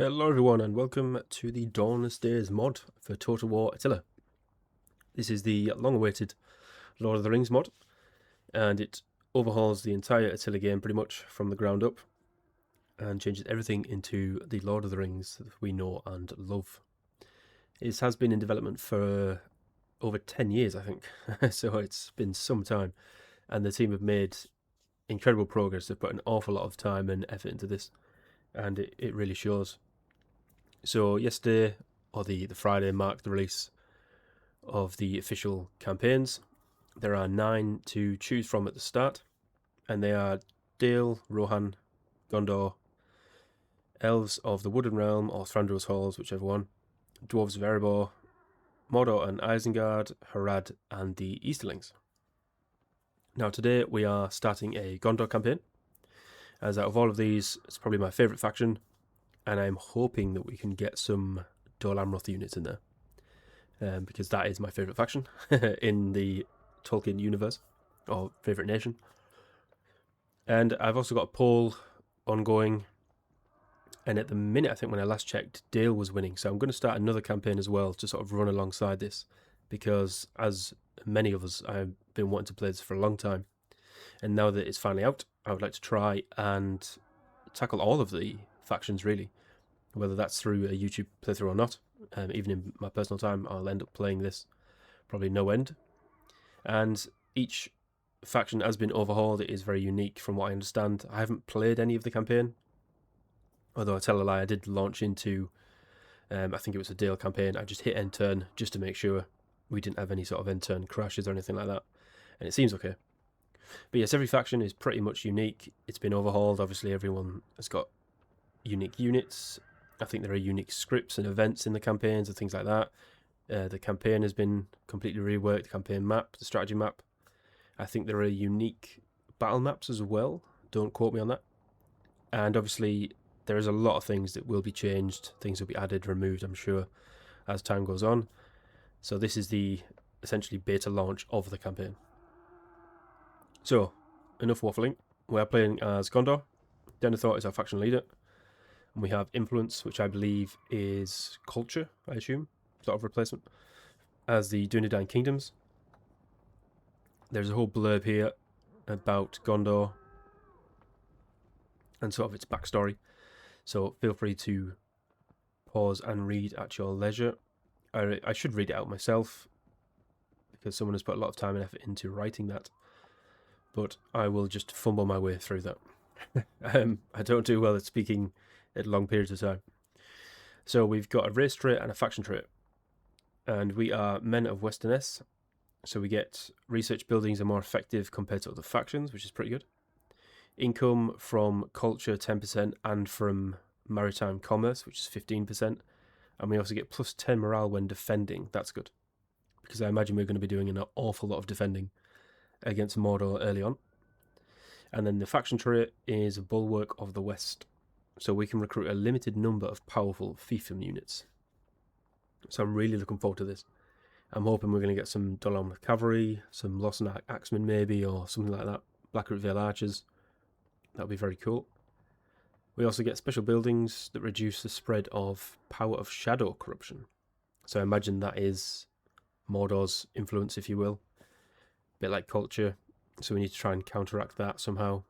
Hello everyone and welcome to the Dawnless Days mod for Total War Attila. This is the long-awaited Lord of the Rings mod, and it overhauls the entire Attila game pretty much from the ground up and changes everything into the Lord of the Rings that we know and love. It has been in development for over 10 years, I think, so it's been some time, and the team have made incredible progress. They've put an awful lot of time and effort into this, and it really shows. So yesterday, or the Friday, marked the release of the official campaigns. There are 9 to choose from at the start, and they are Dale, Rohan, Gondor, Elves of the Wooden Realm, or Thranduil's Halls, whichever one, Dwarves of Erebor, Mordor and Isengard, Harad, and the Easterlings. Now today we are starting a Gondor campaign, as out of all of these, it's probably my favourite faction, and I'm hoping that we can get some Dol Amroth units in there, because that is my favourite faction in the Tolkien universe, or favourite nation. And I've also got a poll ongoing, and at the minute, I think when I last checked, Dale was winning, so I'm going to start another campaign as well to sort of run alongside this, because as many of us, I've been wanting to play this for a long time, and now that it's finally out, I would like to try and tackle all of the factions really, whether that's through a YouTube playthrough or not. Even in my personal time, I'll end up playing this probably no end. And each faction has been overhauled. It is very unique from what I understand. I haven't played any of the campaign, although I tell a lie, I did launch into, I think it was a Dale campaign. I just hit end turn just to make sure we didn't have any sort of end turn crashes or anything like that, and it seems okay. But yes, every faction is pretty much unique. It's been overhauled. Obviously, everyone has got unique units. I think there are unique scripts and events in the campaigns and things like that. The campaign has been completely reworked, the campaign map, the strategy map. I think there are unique battle maps as well. Don't quote me on that. And obviously, there is a lot of things that will be changed. Things will be added, removed, I'm sure, as time goes on. So this is the essentially beta launch of the campaign. So, enough waffling. We are playing as Gondor. Denethor is our faction leader. And we have Influence, which I believe is Culture, I assume, sort of replacement, as the Dunedain Kingdoms. There's a whole blurb here about Gondor and sort of its backstory, so feel free to pause and read at your leisure. I should read it out myself, because someone has put a lot of time and effort into writing that, but I will just fumble my way through that. I don't do well at speaking at long periods of time. So we've got a race trait and a faction trait, and we are men of Westernesse, so we get research buildings are more effective compared to other factions, which is pretty good. Income from culture 10% and from maritime commerce, which is 15%, and we also get plus 10 morale when defending. That's good, because I imagine we're going to be doing an awful lot of defending against Mordor early on. And then the faction trait is a Bulwark of the West, so we can recruit a limited number of powerful fiefdom units. So I'm really looking forward to this. I'm hoping we're going to get some Dol Amroth cavalry, some Lawson axemen maybe, or something like that. Blackroot Vale archers. That would be very cool. We also get special buildings that reduce the spread of power of shadow corruption. So I imagine that is Mordor's influence, if you will. A bit like culture. So we need to try and counteract that somehow.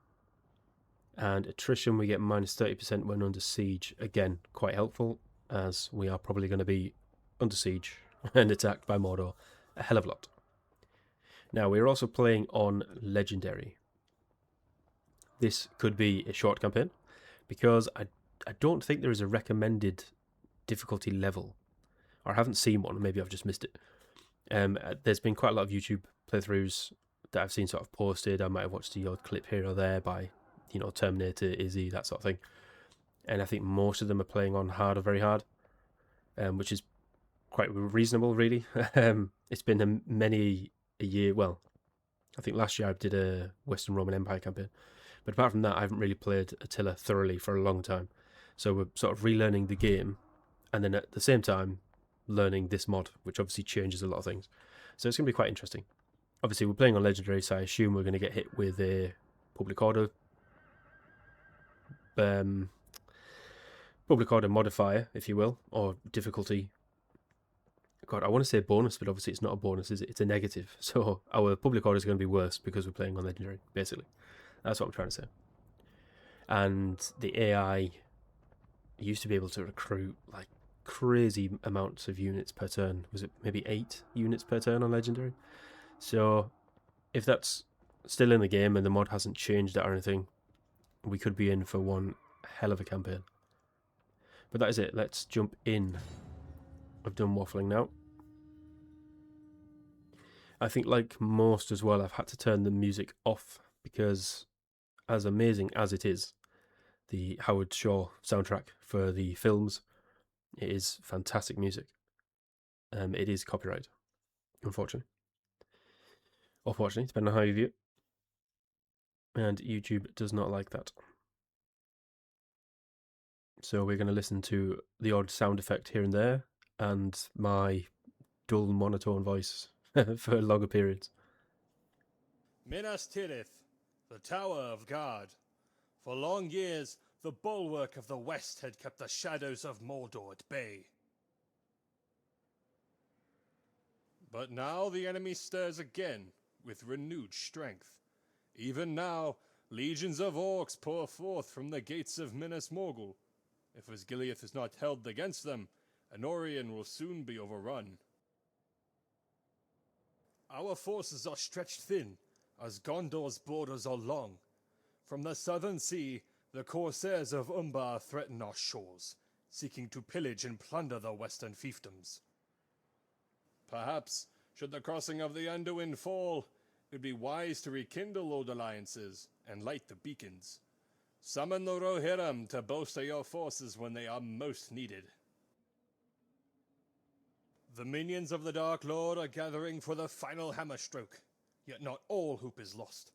And attrition, we get minus 30% when under siege. Again, quite helpful, as we are probably going to be under siege and attacked by Mordor a hell of a lot. Now, we're also playing on Legendary. This could be a short campaign, because I don't think there is a recommended difficulty level. Or I haven't seen one, maybe I've just missed it. There's been quite a lot of YouTube playthroughs that I've seen sort of posted. I might have watched the odd clip here or there by, Terminator, Izzy, that sort of thing. And I think most of them are playing on hard or very hard, which is quite reasonable, really. It's been many a year. Well, I think last year I did a Western Roman Empire campaign, but apart from that, I haven't really played Attila thoroughly for a long time. So we're sort of relearning the game, and then at the same time learning this mod, which obviously changes a lot of things. So it's going to be quite interesting. Obviously, we're playing on Legendary, so I assume we're going to get hit with a public order public order modifier, if you will, or difficulty. God, I want to say bonus, but obviously it's not a bonus, is it? It's a negative. So our public order is going to be worse because we're playing on legendary, basically. That's what I'm trying to say. And the AI used to be able to recruit like crazy amounts of units per turn. Was it maybe 8 units per turn on legendary? So if that's still in the game and the mod hasn't changed that or anything, we could be in for one hell of a campaign. But that is it. Let's jump in. I've done waffling now. I think, like most as well, I've had to turn the music off because, as amazing as it is, the Howard Shore soundtrack for the films, it is fantastic music. It is copyright, unfortunately. Or fortunately, depending on how you view it. And YouTube does not like that. So we're going to listen to the odd sound effect here and there, and my dull monotone voice for longer periods. Minas Tirith, the Tower of God. For long years, the bulwark of the West had kept the shadows of Mordor at bay. But now the enemy stirs again, with renewed strength. Even now, legions of orcs pour forth from the gates of Minas Morgul. If Osgiliath is not held against them, Anorion will soon be overrun. Our forces are stretched thin, as Gondor's borders are long. From the southern sea, the corsairs of Umbar threaten our shores, seeking to pillage and plunder the western fiefdoms. Perhaps, should the crossing of the Anduin fall, it would be wise to rekindle old alliances and light the beacons. Summon the Rohirrim to bolster your forces when they are most needed. The minions of the Dark Lord are gathering for the final hammerstroke, yet not all hope is lost.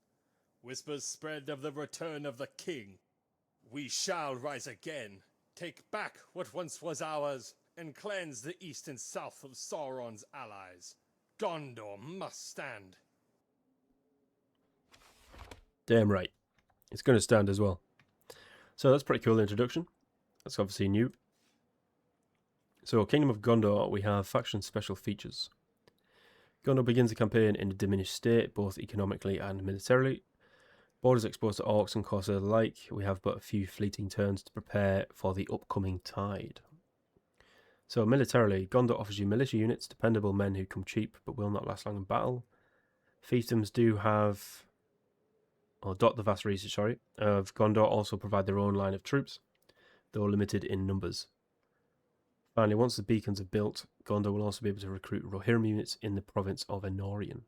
Whispers spread of the return of the king. We shall rise again, take back what once was ours, and cleanse the east and south of Sauron's allies. Gondor must stand. Damn right. It's going to stand as well. So that's a pretty cool introduction. That's obviously new. So, Kingdom of Gondor, we have faction special features. Gondor begins the campaign in a diminished state, both economically and militarily. Borders exposed to orcs and corsairs alike. We have but a few fleeting turns to prepare for the upcoming tide. So, militarily, Gondor offers you militia units, dependable men who come cheap but will not last long in battle. Fiefdoms do have, or dot the vast reach, of Gondor also provide their own line of troops, though limited in numbers. Finally, once the beacons are built, Gondor will also be able to recruit Rohirrim units in the province of Anorion.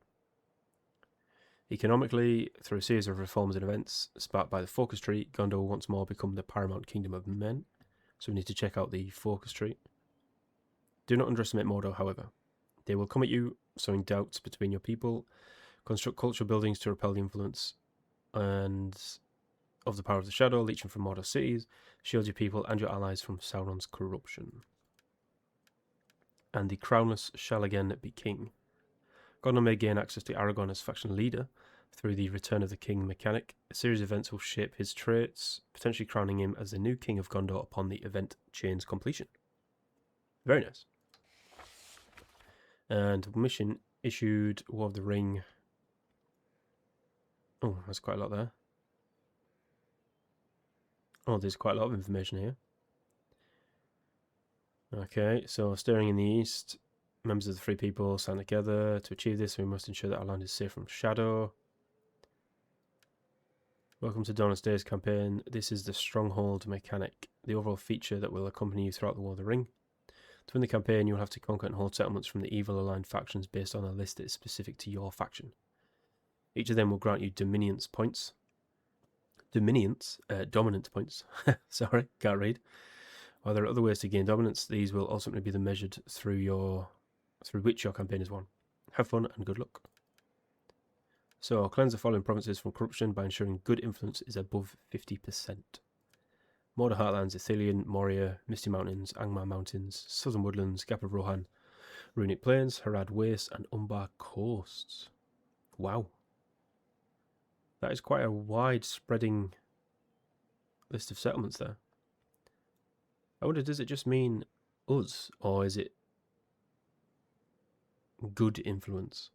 Economically, through a series of reforms and events sparked by the Focus Tree, Gondor will once more become the paramount kingdom of men. So we need to check out the Focus Tree. Do not underestimate Mordor, however. They will come at you, sowing doubts between your people, construct cultural buildings to repel the influence and of the power of the shadow, leeching from Mordor cities, shield your people and your allies from Sauron's corruption. And the crownless shall again be king. Gondor may gain access to Aragorn as faction leader through the Return of the King mechanic. A series of events will shape his traits, potentially crowning him as the new king of Gondor upon the event chain's completion. Very nice. And mission issued War of the Ring. Oh, that's quite a lot there. Oh, there's quite a lot of information here. Okay, so stirring in the east. Members of the Free People stand together. To achieve this, we must ensure that our land is safe from shadow. Welcome to Dawnless Days campaign. This is the Stronghold mechanic, the overall feature that will accompany you throughout the War of the Ring. To win the campaign, you will have to conquer and hold settlements from the evil-aligned factions based on a list that is specific to your faction. Each of them will grant you dominance points. Dominant points. Sorry, can't read. While there are other ways to gain dominance, these will ultimately be the measured through which your campaign is won. Have fun and good luck. So, cleanse the following provinces from corruption by ensuring good influence is above 50%. Mordor Heartlands, Ithilien, Moria, Misty Mountains, Angmar Mountains, Southern Woodlands, Gap of Rohan, Runic Plains, Harad Waste, and Umbar Coasts. Wow. That is quite a wide-spreading list of settlements there. I wonder, does it just mean us, or is it good influence?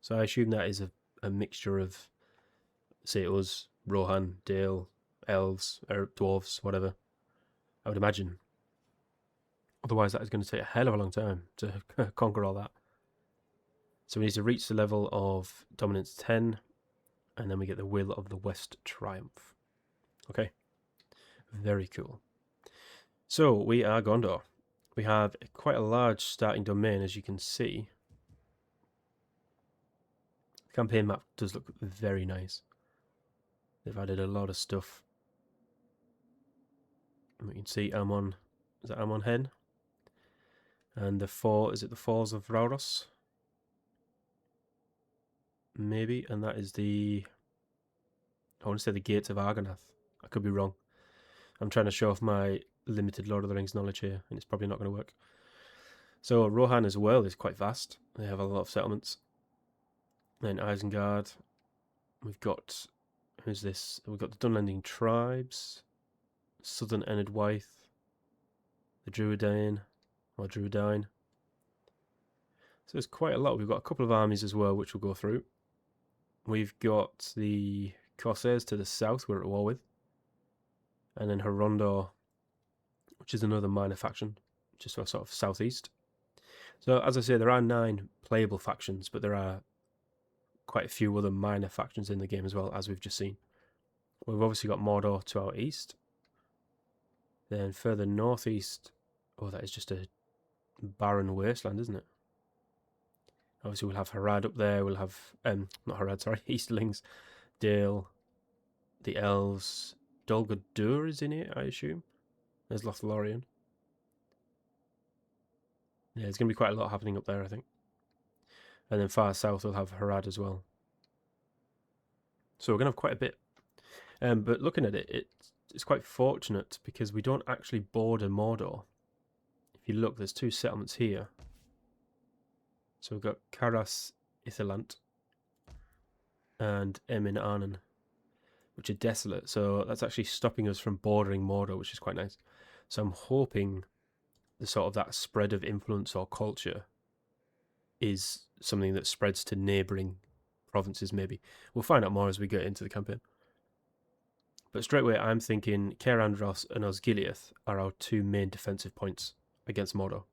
So I assume that is a mixture of, say, us, Rohan, Dale, elves, or dwarves, whatever. I would imagine. Otherwise, that is going to take a hell of a long time to conquer all that. So we need to reach the level of Dominance 10, and then we get the Will of the West Triumph. Okay. Very cool. So, we are Gondor. We have quite a large starting domain, as you can see. The campaign map does look very nice. They've added a lot of stuff. And we can see Amon. Is that Amon Hen? And the is it the Falls of Rauros? Maybe, and that is I want to say the Gates of Argonath. I could be wrong. I'm trying to show off my limited Lord of the Rings knowledge here, and it's probably not going to work. So Rohan as well is quite vast. They have a lot of settlements. Then Isengard. We've got, who's this? We've got the Dunlending tribes, Southern Enedwaith, the Druidine. So there's quite a lot. We've got a couple of armies as well, which we'll go through. We've got the Corsairs to the south, we're at war with. And then Horondor, which is another minor faction, just sort of southeast. So, as I say, there are 9 playable factions, but there are quite a few other minor factions in the game as well, as we've just seen. We've obviously got Mordor to our east. Then further northeast, oh, that is just a barren wasteland, isn't it? Obviously, we'll have Harad up there. We'll have, not Harad, sorry, Easterlings, Dale, the Elves. Dol Guldur is in it, I assume. There's Lothlorien. Yeah, there's going to be quite a lot happening up there, I think. And then far south, we'll have Harad as well. So we're going to have quite a bit. But looking at it, it's quite fortunate because we don't actually border Mordor. If you look, there's 2 settlements here. So we've got Caras Ithalant and Emin Arnon, which are desolate. So that's actually stopping us from bordering Mordor, which is quite nice. So I'm hoping the sort of that spread of influence or culture is something that spreads to neighbouring provinces, maybe. We'll find out more as we get into the campaign. But straight away, I'm thinking Caer Andros and Osgiliath are our 2 main defensive points against Mordor.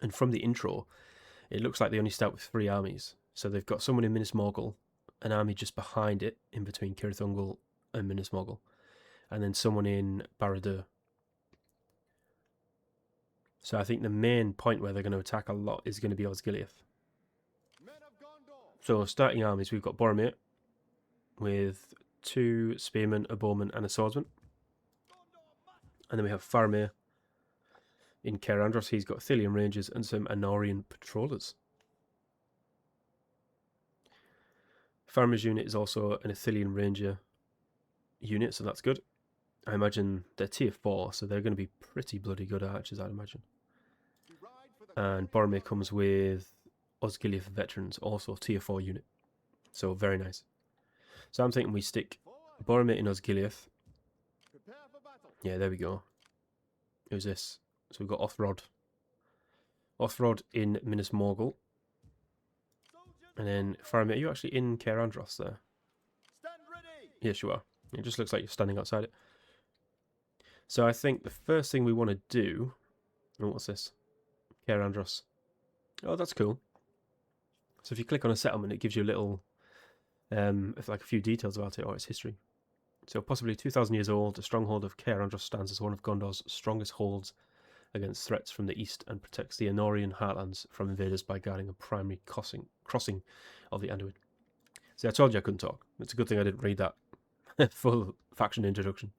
And from the intro, it looks like they only start with 3 armies. So they've got someone in Minas Morgul, an army just behind it, in between Cirith Ungol and Minas Morgul, and then someone in Barad-dûr. So I think the main point where they're going to attack a lot is going to be Osgiliath. So starting armies, we've got Boromir with 2 spearmen, a bowman, and a swordsman. And then we have Faramir in Caer Andros. He's got Thilian Rangers and some Anorian patrollers. Faramir's unit is also an Athelian Ranger unit, so that's good. I imagine they're tier 4, so they're going to be pretty bloody good archers, I'd imagine. And Boromir comes with Osgiliath veterans, also tier 4 unit. So very nice. So I'm thinking we stick Boromir in Osgiliath. Yeah, there we go. Who's this? So we've got Othrod. Othrod in Minas Morgul. And then Faramir, are you actually in Caer Andros there? Yes, you are. It just looks like you're standing outside it. So I think the first thing we want to do... Oh, what's this? Caer Andros. Oh, that's cool. So if you click on a settlement, it gives you a little... like a few details about it or its history. So possibly 2,000 years old, the stronghold of Caer Andros stands as one of Gondor's strongest holds against threats from the east and protects the Anorian heartlands from invaders by guarding a primary crossing of the Anduin. See, I told you I couldn't talk. It's a good thing I didn't read that full faction introduction.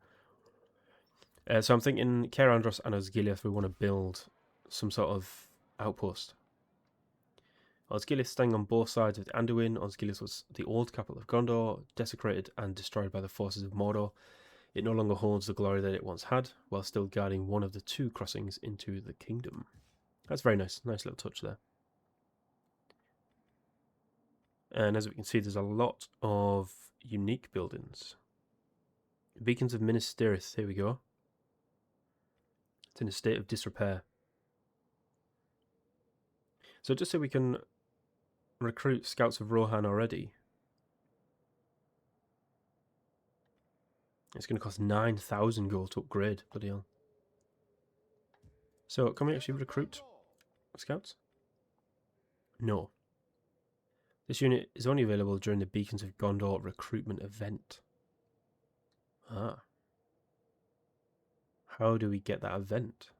So I'm thinking Caer Andros and Osgiliath, we want to build some sort of outpost. Osgiliath standing on both sides of the Anduin. Osgiliath was the old capital of Gondor, desecrated and destroyed by the forces of Mordor. It no longer holds the glory that it once had, while still guarding one of the 2 crossings into the kingdom. That's very nice. Nice little touch there. And as we can see, there's a lot of unique buildings. Beacons of Minas Tirith, here we go. It's in a state of disrepair. So just so we can recruit scouts of Rohan already, it's going to cost 9,000 gold to upgrade. Bloody hell. So can we actually recruit scouts? No. This unit is only available during the Beacons of Gondor recruitment event. Ah. How do we get that event?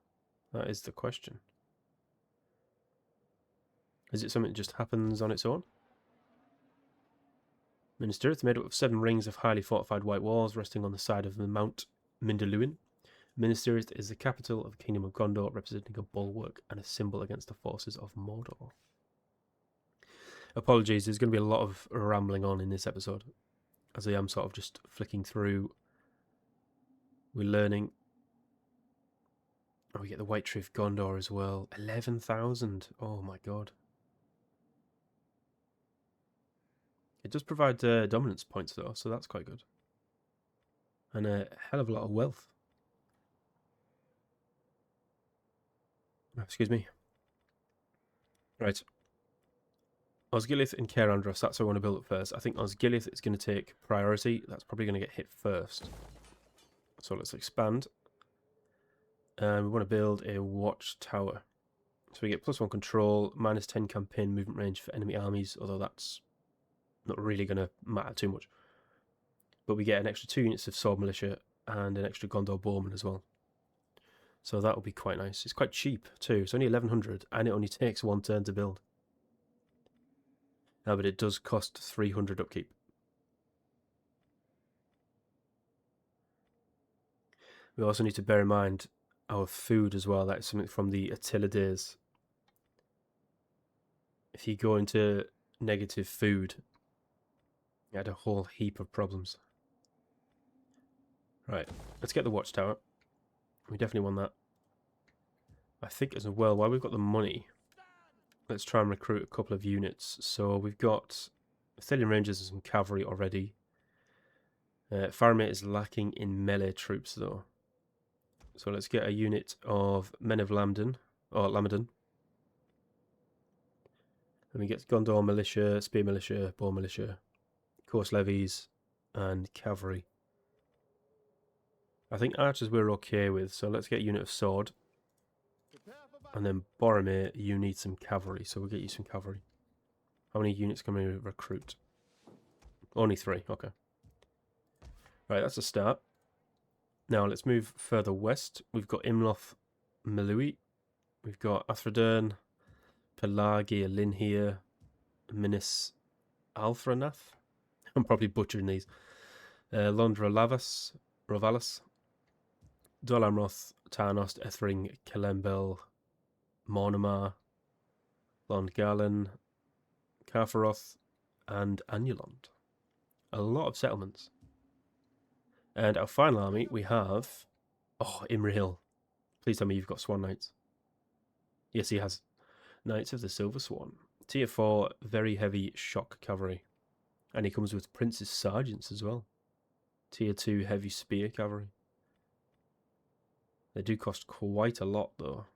That is the question. Is it something that just happens on its own? Minister, it's made up of 7 rings of highly fortified white walls resting on the side of the Mount Mindaluin. Minister is the capital of the Kingdom of Gondor, representing a bulwark and a symbol against the forces of Mordor. Apologies, there's going to be a lot of rambling on in this episode, as I am sort of just flicking through. We're learning. Oh, we get the White Tree of Gondor as well. 11,000. Oh my god. It does provide dominance points though, so that's quite good. And a hell of a lot of wealth. Excuse me. Right. Osgiliath and Caer Andros, that's what I want to build up first. I think Osgiliath is going to take priority. That's probably going to get hit first. So let's expand. And we want to build a watchtower. So we get +1 control, -10 campaign movement range for enemy armies, although that's not really going to matter too much. But we get an extra 2 units of sword militia and an extra Gondor bowman as well. So that will be quite nice. It's quite cheap too. It's only 1100 and it only takes 1 turn to build. Now, but it does cost 300 upkeep. We also need to bear in mind our food as well. That's something from the Attila days. If you go into negative food, you had a whole heap of problems. Right, let's get the watchtower. We definitely want that. I think as well, while we've got the money, let's try and recruit a couple of units. So we've got Athelian Rangers and some cavalry already. Faramir is lacking in melee troops though. So let's get a unit of Men of Lamden, or Lamadan. And we get Gondor militia, spear militia, bow militia, course levies, and cavalry. I think archers we're okay with, so let's get a unit of sword. And then Boromir, you need some cavalry, so we'll get you some cavalry. How many units can we recruit? Only 3, okay. Right, that's a start. Now let's move further west. We've got Imloth Melui. We've got Athradern, Pelagia Linhir, Minas Alfranath. I'm probably butchering these. Londra Rovalis, Dol Amroth, Tarnost, Ethring, Kelembel, Mornemar, Londgalen, Carfaroth, and Anulond. A lot of settlements. And our final army, we have... Oh, Imrahil. Please tell me you've got Swan Knights. Yes, he has. Knights of the Silver Swan. Tier 4, very heavy shock cavalry. And he comes with Prince's Sergeants as well. Tier 2, heavy spear cavalry. They do cost quite a lot though.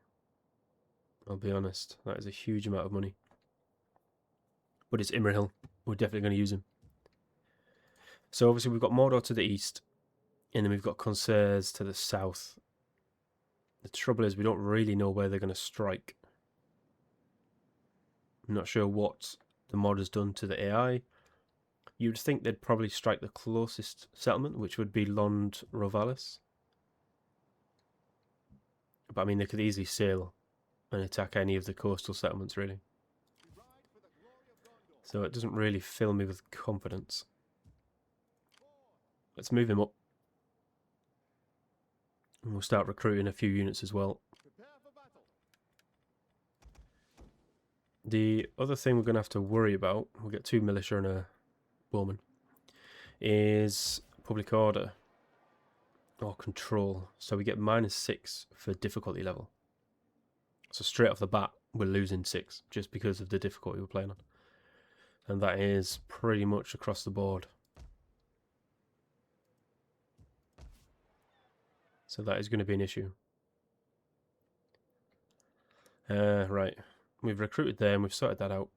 I'll be honest. That is a huge amount of money. But it's Imrahil. We're definitely going to use him. So obviously we've got Mordor to the east. And then we've got Conserves to the south. The trouble is we don't really know where they're going to strike. I'm not sure what the mod has done to the AI. You'd think they'd probably strike the closest settlement, which would be Lond Rovalis. But I mean, they could easily sail and attack any of the coastal settlements, really. So it doesn't really fill me with confidence. Let's move him up. And we'll start recruiting a few units as well. The other thing we're going to have to worry about, we'll get 2 militia and a bowman, is public order or control. So we get -6 for difficulty level. So straight off the bat, we're losing 6 just because of the difficulty we're playing on. And that is pretty much across the board. So that is going to be an issue. Right. We've recruited them, we've sorted that out.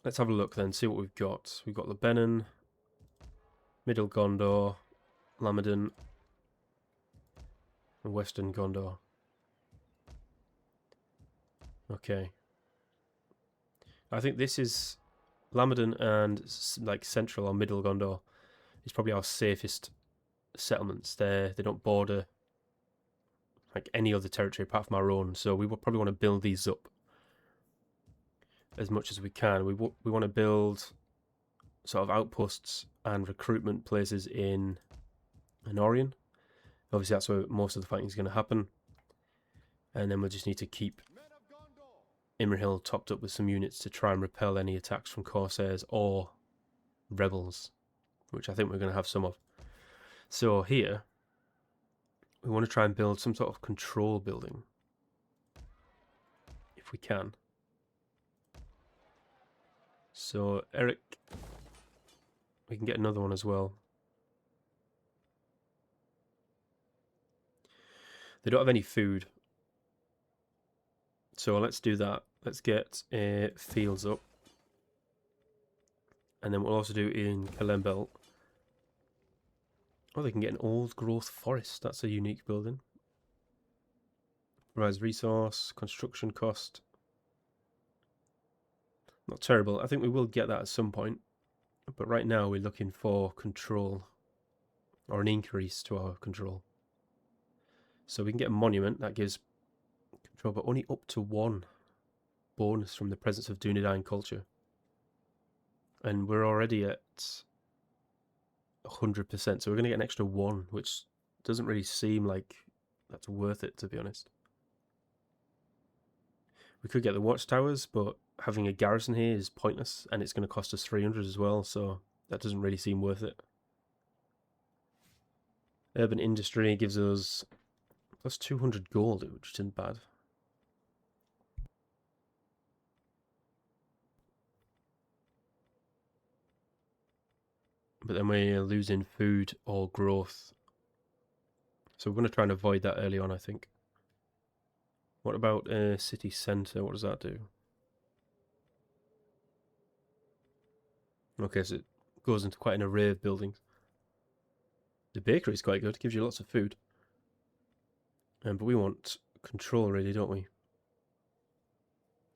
Let's have a look then, see what we've got. We've got Lebanon, Middle Gondor, Lamadon, and Western Gondor. Okay. I think this is Lamadon and like Central or Middle Gondor is probably our safest settlements. They don't border like any other territory apart from our own, so we would probably want to build these up as much as we can. We want to build sort of outposts and recruitment places in Anorian. Obviously, that's where most of the fighting is going to happen. And then we'll just need to keep Imrahil topped up with some units to try and repel any attacks from Corsairs or Rebels, which I think we're going to have some of. So here, we want to try and build some sort of control building, if we can. So Eric, we can get another one as well. They don't have any food, so let's do that. Let's get fields up, and then we'll also do in Kalembel. Oh, they can get an old growth forest. That's a unique building. Provides resource, construction cost. Not terrible. I think we will get that at some point. But right now we're looking for control. Or an increase to our control. So we can get a monument. That gives control, but only up to 1 bonus from the presence of Dunedain culture. And we're already at 100%. So we're going to get an extra 1, which doesn't really seem like that's worth it, to be honest. We could get the watchtowers, but having a garrison here is pointless, and it's going to cost us 300 as well, so that doesn't really seem worth it. Urban industry gives us plus 200 gold, which isn't bad. But then we're losing food or growth. So we're going to try and avoid that early on, I think. What about city centre? What does that do? Okay, so it goes into quite an array of buildings. The bakery is quite good, gives you lots of food. But we want control, really, don't we?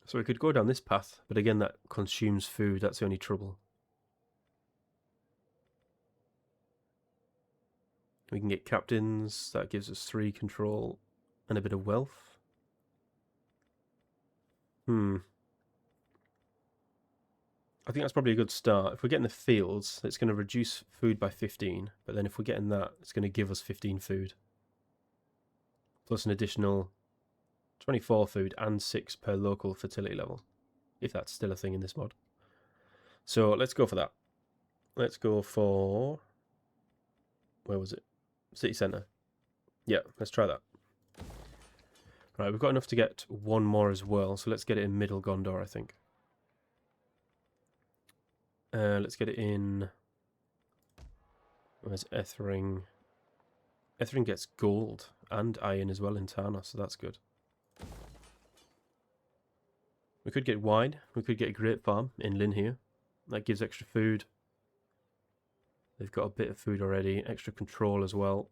So we could go down this path, but again, that consumes food. That's the only trouble. We can get captains. That gives us 3 control and a bit of wealth. I think that's probably a good start. If we're getting the fields, it's going to reduce food by 15. But then if we're getting that, it's going to give us 15 food. Plus an additional 24 food and 6 per local fertility level. If that's still a thing in this mod. So let's go for that. Let's go for... Where was it? City centre. Yeah, let's try that. Right, we've got enough to get 1 more as well. So let's get it in Middle Gondor, I think. Let's get it in... Where's Ethering? Ethering gets gold and iron as well in Tarnos, so that's good. We could get wine. We could get a grape farm in Lynn here. That gives extra food. They've got a bit of food already. Extra control as well.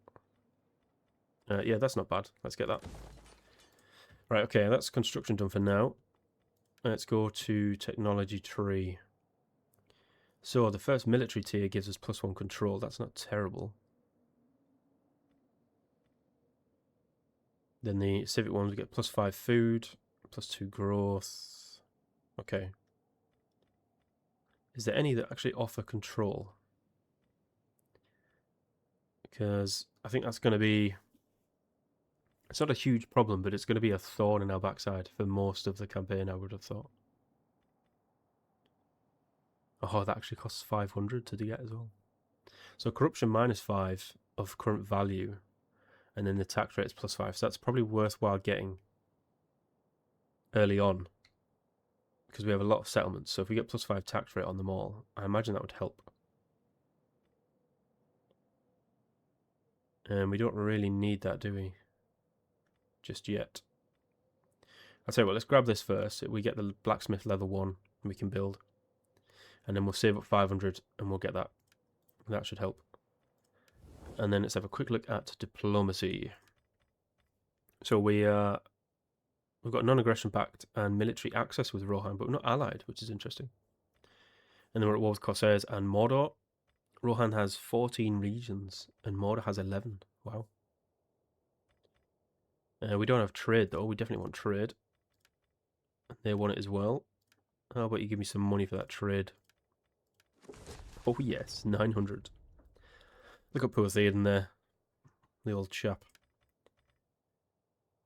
Yeah, that's not bad. Let's get that. Right, okay, that's construction done for now. Let's go to technology tree. So the first military tier gives us +1 control. That's not terrible. Then the civic ones, we get +5 food, +2 growth. Okay. Is there any that actually offer control? Because I think that's going to be... It's not a huge problem, but it's going to be a thorn in our backside for most of the campaign, I would have thought. Oh, that actually costs 500 to get as well. So corruption -5 of current value, and then the tax rate is +5. So that's probably worthwhile getting early on, because we have a lot of settlements. So if we get +5 tax rate on them all, I imagine that would help. And we don't really need that, do we? Just yet. I'll tell you what, let's grab this first. We get the blacksmith level 1 and we can build. And then we'll save up 500 and we'll get that. That should help. And then let's have a quick look at diplomacy. So we've got non-aggression pact and military access with Rohan, but we're not allied, which is interesting. And then we're at war with Corsairs and Mordor. Rohan has 14 regions and Mordor has 11. Wow. We don't have trade though. We definitely want trade. They want it as well. How about you give me some money for that trade? Oh yes, 900. Look at poor Theoden there. The old chap.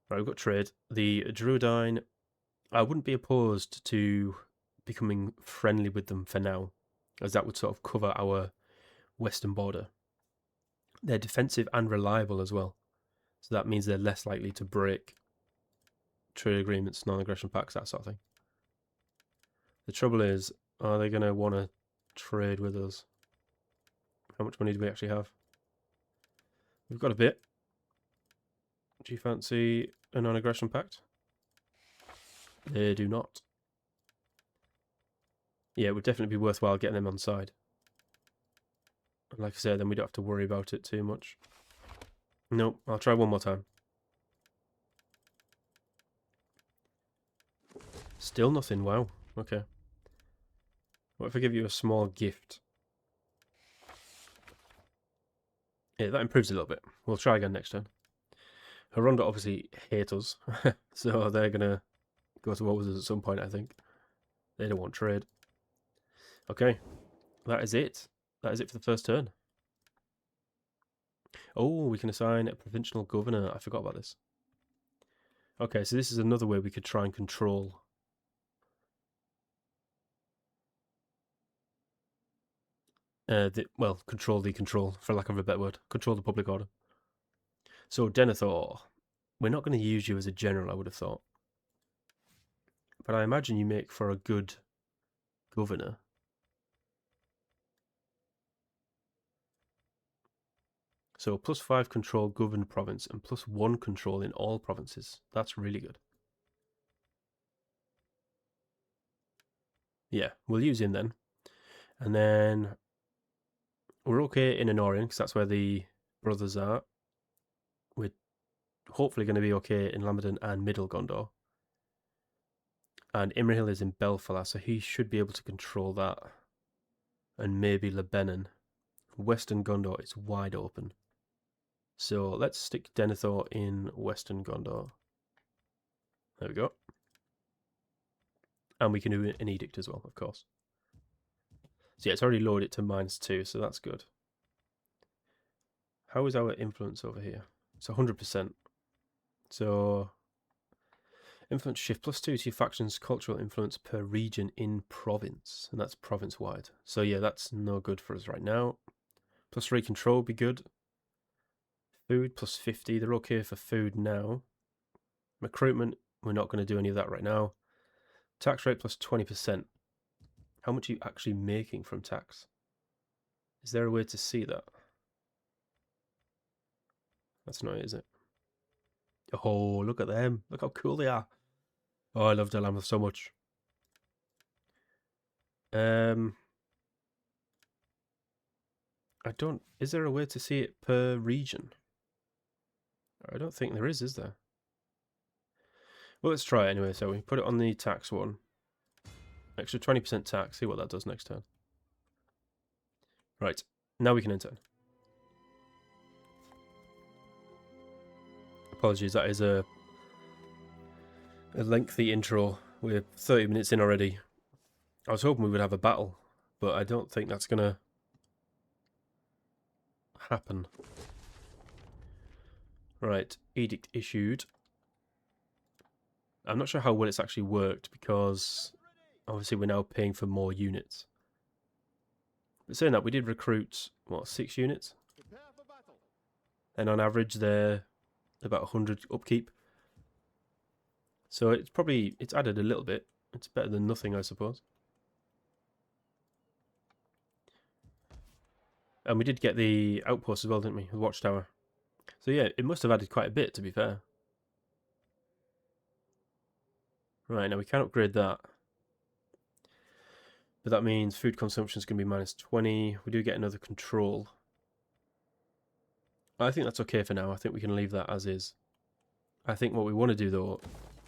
Right, we've got trade. The Druidine, I wouldn't be opposed to becoming friendly with them for now, as that would sort of cover our western border. They're defensive and reliable as well. So that means they're less likely to break trade agreements, non-aggression pacts, that sort of thing. The trouble is, are they going to want to trade with us? How much money do we actually have? We've got a bit. Do you fancy a non-aggression pact? They do not. Yeah, it would definitely be worthwhile getting them on side. And like I said, then we don't have to worry about it too much. Nope, I'll try one more time. Still nothing, wow. Okay. What if I give you a small gift? Yeah, that improves a little bit. We'll try again next turn. Haronda obviously hate us, so they're going to go to war with us at some point, I think. They don't want trade. Okay, that is it. That is it for the first turn. Oh, we can assign a provincial governor. I forgot about this. Okay, so this is another way we could try and control. Control the control, for lack of a better word. Control the public order. So, Denethor, we're not going to use you as a general, I would have thought. But I imagine you make for a good governor. So, +5 control governed province and +1 control in all provinces. That's really good. Yeah, we'll use him then. And then we're okay in Anorian, because that's where the brothers are. We're hopefully going to be okay in Lamberdon and Middle Gondor. And Imrahil is in Belfala, so he should be able to control that. And maybe Lebanon. Western Gondor is wide open. So let's stick Denethor in Western Gondor. There we go. And we can do an edict as well, of course. So yeah, it's already lowered it to -2, so that's good. How is our influence over here? It's 100%. So influence shift +2 to your faction's cultural influence per region in province. And that's province-wide. So yeah, that's no good for us right now. +3 control would be good. Food +50. They're okay for food now. Recruitment, we're not going to do any of that right now. Tax rate +20%. How much are you actually making from tax? Is there a way to see that? That's not it, is it? Oh, look at them. Look how cool they are. Oh, I love Delamouth so much. I don't... Is there a way to see it per region? I don't think there is there? Well, let's try it anyway. So we put it on the tax one. Extra 20% tax. See what that does next turn. Right. Now we can enter. Apologies, that is a lengthy intro. We're 30 minutes in already. I was hoping we would have a battle, but I don't think that's going to happen. Right, edict issued. I'm not sure how well it's actually worked because obviously we're now paying for more units. But saying that, we did recruit, what, 6 units? And on average they're about 100 upkeep. So it's added a little bit. It's better than nothing, I suppose. And we did get the outpost as well, didn't we? The watchtower. So yeah, it must have added quite a bit, to be fair. Right, now we can upgrade that. But that means food consumption is going to be -20. We do get another control. I think that's okay for now. I think we can leave that as is. I think what we want to do, though,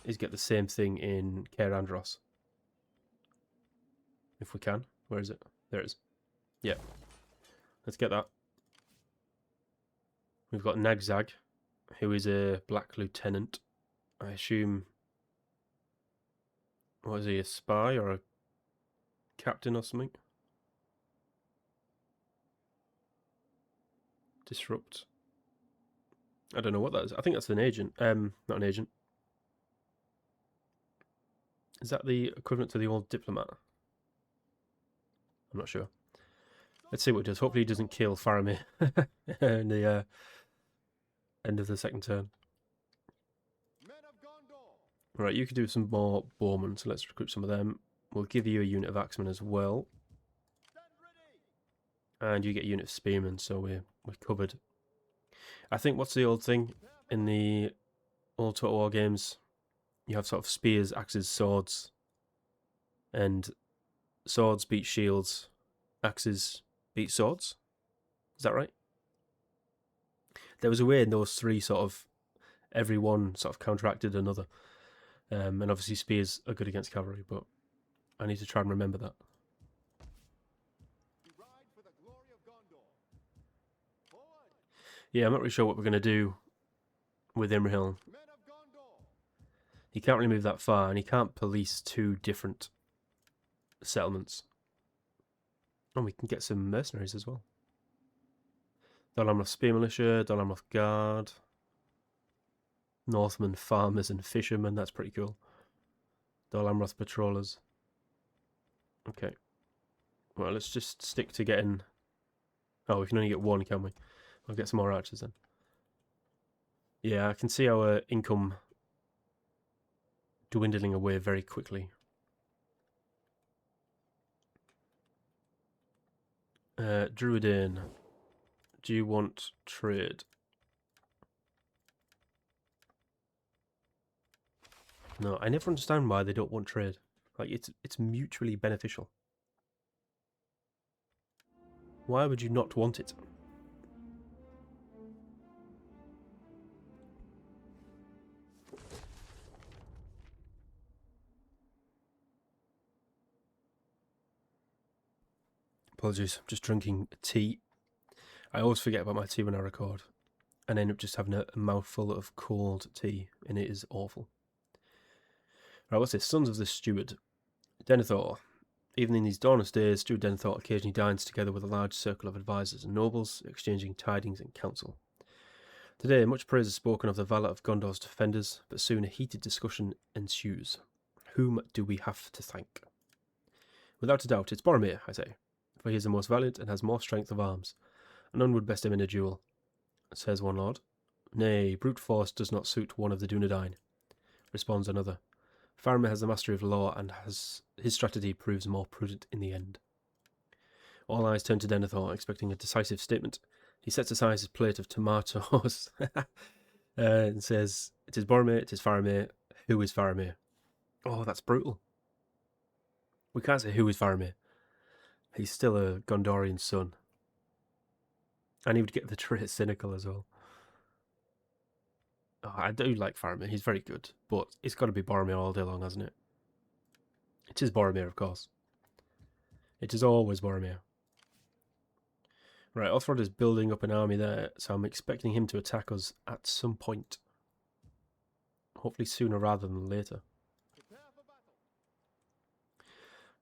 is get the same thing in Caer Andros. If we can. Where is it? There it is. Yeah. Let's get that. We've got Nagzag, who is a Black Lieutenant. I assume... What is he, a spy or a captain or something? Disrupt. I don't know what that is. I think that's an agent. Not an agent. Is that the equivalent to the old diplomat? I'm not sure. Let's see what he does. Hopefully he doesn't kill Faramir in the end of the second turn. Right, you could do some more bowmen, so let's recruit some of them. We'll give you a unit of axemen as well. And you get a unit of spearmen, so we're covered. I think, what's the old thing in the old Total War games? You have sort of spears, axes, swords. And swords beat shields, axes beat swords. Is that right? There was a way in those three sort of, every one sort of counteracted another. And obviously spears are good against cavalry, but I need to try and remember that. Yeah, I'm not really sure what we're going to do with Imrahil. He can't really move that far, and he can't police two different settlements. And we can get some mercenaries as well. Dol Amroth Spear Militia, Dol Amroth Guard, Northmen, Farmers and Fishermen, that's pretty cool. Dol Amroth Patrollers. Okay. Well, let's just stick to getting... Oh, we can only get one, can we? I'll get some more archers then. Yeah, I can see our income dwindling away very quickly. Druidane. Do you want trade? No, I never understand why they don't want trade. Like, it's mutually beneficial. Why would you not want it? Apologies, I'm just drinking tea. I always forget about my tea when I record, and end up just having a mouthful of cold tea, and it is awful. Right, what's this? Sons of the Steward. Denethor. Even in these Dawnless Days, Steward Denethor occasionally dines together with a large circle of advisors and nobles, exchanging tidings and counsel. Today, much praise is spoken of the valour of Gondor's defenders, but soon a heated discussion ensues. Whom do we have to thank? Without a doubt, it's Boromir, I say, for he is the most valiant and has more strength of arms. None would best him in a duel, says one lord. Nay, brute force does not suit one of the Dunedain, responds another. Faramir has the mastery of law, and his strategy proves more prudent in the end. All eyes turn to Denethor, expecting a decisive statement. He sets aside his plate of tomatoes and says, "It is Boromir, it is Faramir. Who is Faramir?" Oh, that's brutal. We can't say who is Faramir. He's still a Gondorian son. And he would get the trait cynical as well. Oh, I do like Faramir, he's very good, but it's got to be Boromir all day long, hasn't it? It is Boromir, of course. It is always Boromir. Right, Othrod is building up an army there, so I'm expecting him to attack us at some point. Hopefully sooner rather than later.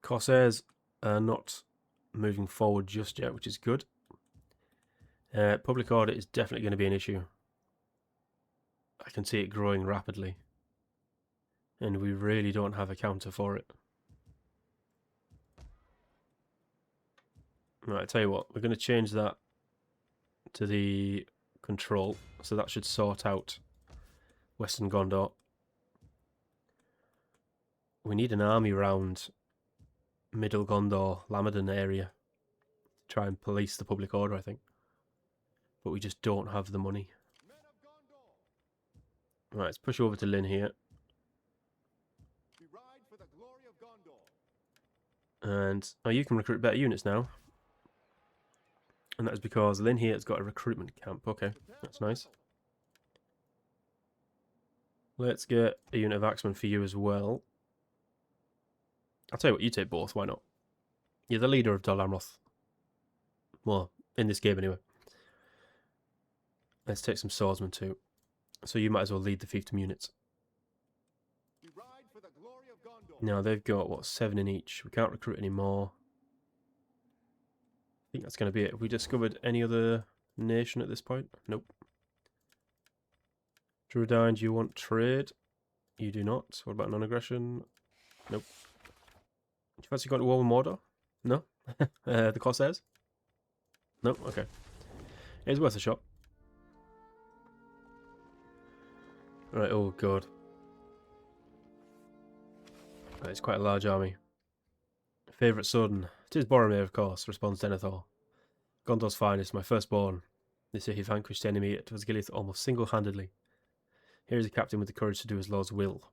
Corsairs are not moving forward just yet, which is good. Public order is definitely going to be an issue. I can see it growing rapidly. And we really don't have a counter for it. Right, I tell you what, we're going to change that to the control. So that should sort out Western Gondor. We need an army around Middle Gondor, Lamadon area. To try and police the public order, I think. But we just don't have the money. Right, let's push over to Lynn here. And you can recruit better units now. And that is because Lynn here has got a recruitment camp. Okay, that's nice. Let's get a unit of axemen for you as well. I'll tell you what, you take both, why not? You're the leader of Dol Amroth. Well, in this game anyway. Let's take some swordsmen too. So you might as well lead the fiefdom units. Now they've got, what, 7 in each. We can't recruit any more. I think that's going to be it. Have we discovered any other nation at this point? Nope. Druidine, do you want trade? You do not. What about non-aggression? Nope. Do you fancy going to war with Mordor? No? The Corsairs? No? Okay. It's worth a shot. Right, oh god. Right, it's quite a large army. Favourite son? 'Tis Boromir, of course, responds Denethor. Gondor's finest, my firstborn. This year he vanquished the enemy at Osgiliath almost single-handedly. Here is a captain with the courage to do his lord's will.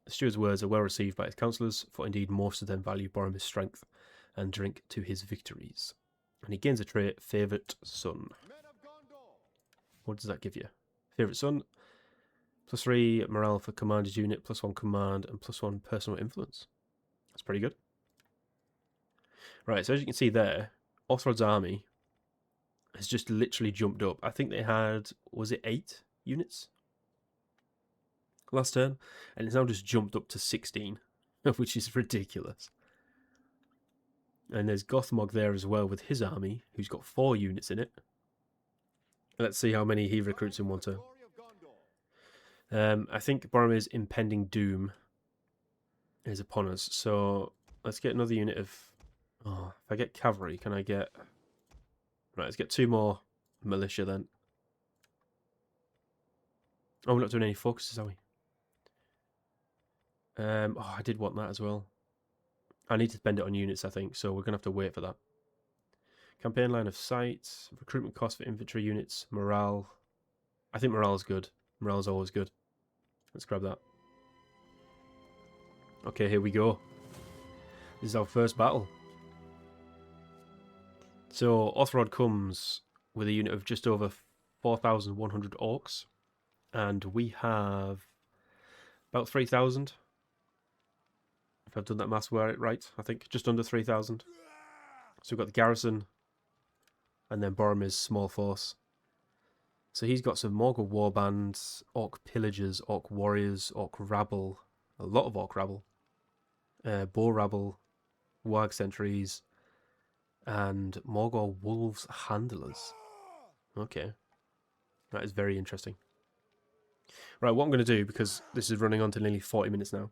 The steward's words are well received by his councillors, for indeed most of them value Boromir's strength and drink to his victories. And he gains a trait, Favourite Son. What does that give you? Favourite Son, +3 morale for commanded unit, +1 command, and +1 personal influence. That's pretty good. Right, so as you can see there, Othrod's army has just literally jumped up. I think they had, was it 8 units last turn? And it's now just jumped up to 16, which is ridiculous. And there's Gothmog there as well with his army, who's got 4 units in it. Let's see how many he recruits in one turn. I think Boromir's impending doom is upon us. So let's get another unit of... Oh, if I get cavalry, can I get... Right, let's get 2 more militia then. Oh, we're not doing any focuses, are we? Oh, I did want that as well. I need to spend it on units, I think, so we're going to have to wait for that. Campaign line of sight, recruitment cost for infantry units, morale. I think morale is good. Morale is always good. Let's grab that. Okay, here we go. This is our first battle. So, Othrod comes with a unit of just over 4,100 orcs. And we have about 3,000. If I've done that maths right, I think just under 3,000. So we've got the garrison, and then Boromir's small force. So he's got some Morgul warbands, orc pillagers, orc warriors, orc rabble, a lot of orc rabble, boar rabble, warg sentries, and Morgul wolves handlers. Okay, that is very interesting. Right, what I'm going to do, because this is running on to nearly 40 minutes now,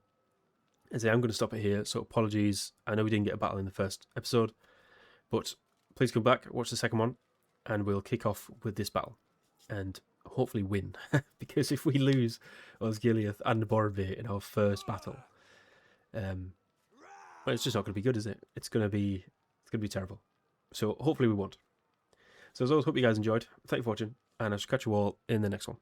is I'm going to stop it here, so apologies. I know we didn't get a battle in the first episode, but please come back, watch the second one, and we'll kick off with this battle, and hopefully win, because if we lose Osgiliath and Boromir in our first battle, well, it's just not going to be good, is it? It's going to be terrible. So hopefully we won't. So as always, hope you guys enjoyed. Thank you for watching, and I shall catch you all in the next one.